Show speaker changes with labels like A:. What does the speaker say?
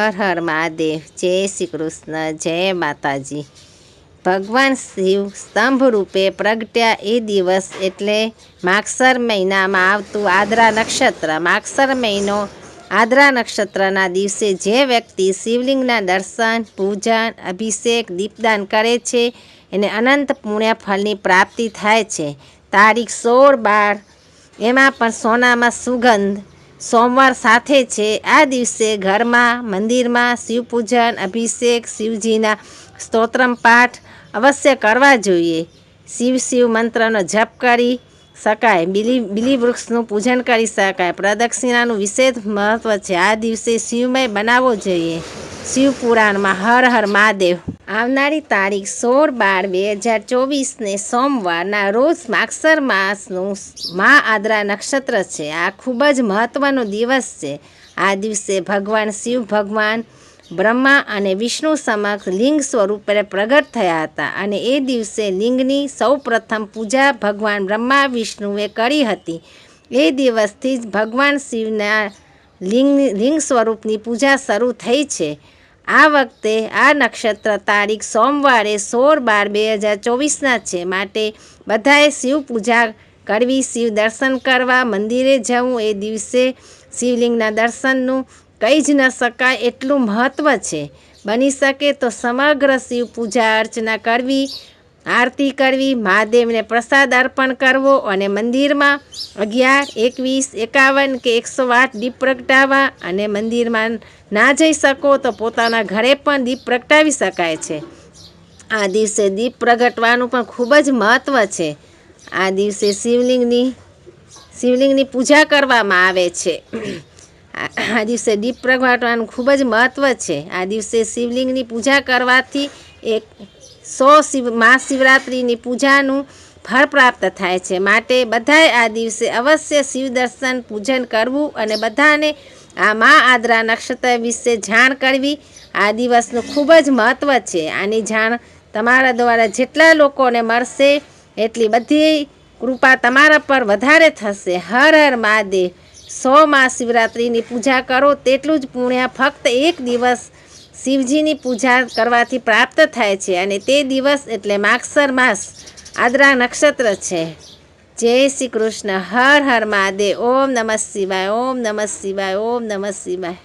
A: હર હર મહાદેવ, જય શ્રી કૃષ્ણ, જય માતાજી। ભગવાન શિવ સ્તંભ રૂપે પ્રગટ્યા એ દિવસ એટલે માગસર મહિનામાં આવતું આદ્રા નક્ષત્ર। માગસર મહિનો આદ્રા નક્ષત્રના દિવસે જે વ્યક્તિ શિવલિંગના દર્શન, પૂજન, અભિષેક, દીપદાન કરે છે એને અનંત પુણ્ય ફળની પ્રાપ્તિ થાય છે। તારીખ 16/12 એમાં પણ સોનામાં સુગંધ સોમવાર સાથે છે। આ દિવસે ઘરમાં, મંદિરમાં શિવપૂજન, અભિષેક, શિવજીના સ્તોત્રમ પાઠ અવશ્ય કરવા જોઈએ। શિવ મંત્રનો જપ કરી શકાય, બીલી વૃક્ષનું પૂજન કરી શકાય। પ્રદક્ષિણાનું વિશેષ મહત્વ છે। આ દિવસે શિવમય બનાવવો જોઈએ। શિવ પુરાણમાં હર હર મહાદેવ। આવનારી તારીખ 16/12/2024ને સોમવારના રોજ માગસર માસનું મા આદ્રા નક્ષત્ર છે। આ ખૂબ જ મહત્વનો દિવસ છે। આ દિવસે ભગવાન શિવ ભગવાન બ્રહ્મા અને વિષ્ણુ સમક્ષ લિંગ સ્વરૂપે પ્રગટ થયા હતા અને એ દિવસે લિંગની સૌપ્રથમ પૂજા ભગવાન બ્રહ્મા વિષ્ણુએ કરી હતી। એ દિવસથી જ ભગવાન શિવના લિંગ સ્વરૂપની પૂજા શરૂ થઈ છે। આ વખતે આ નક્ષત્ર તારીખ સોમવારે 16/12/2024ના છે, માટે બધાએ શિવ પૂજા કરવી, શિવ દર્શન કરવા, મંદિરે જવું। એ દિવસે શિવલિંગના દર્શનનું કહી જ ન શકાય એટલું મહત્ત્વ છે। બની શકે તો સમગ્ર શિવ પૂજા અર્ચના કરવી, આરતી કરવી, મહાદેવને પ્રસાદ અર્પણ કરવો અને મંદિરમાં 11, 21, 51 કે 108 દીપ પ્રગટાવવા। અને મંદિરમાં ના જઈ શકો તો પોતાના ઘરે પણ દીપ પ્રગટાવી શકાય છે। આ દિવસે દીપ પ્રગટવાનું પણ ખૂબ જ મહત્ત્વ છે। આ દિવસે શિવલિંગની પૂજા કરવામાં આવે છે। આ દિવસે દીપ પ્રગટાવવાનું ખૂબ જ મહત્ત્વ છે। આ દિવસે શિવલિંગની પૂજા કરવાથી 100 મહાશિવરાત્રિની પૂજાનું ફળ પ્રાપ્ત થાય છે, માટે બધાએ આ દિવસે અવશ્ય શિવ દર્શન પૂજન કરવું અને બધાને આ મા આદ્રા નક્ષત્ર વિશે જાણ કરવી। આ દિવસનું ખૂબ જ મહત્ત્વ છે। આની જાણ તમારા દ્વારા જેટલા લોકોને મળશે એટલી બધી કૃપા તમારા પર વધારે થશે। હર હર મહાદેવ। 100 મહાશિવરાત્રિની પૂજા કરો તેટલું જ પુણ્ય ફક્ત એક દિવસ શિવજીની પૂજા કરવાથી પ્રાપ્ત થાય છે અને તે દિવસ એટલે માગસર માસ આદ્રા નક્ષત્ર છે। જય શ્રી કૃષ્ણ। હર હર મહાદેવ। ઓમ નમઃ શિવાય, ઓમ નમઃ શિવાય, ઓમ નમઃ શિવાય।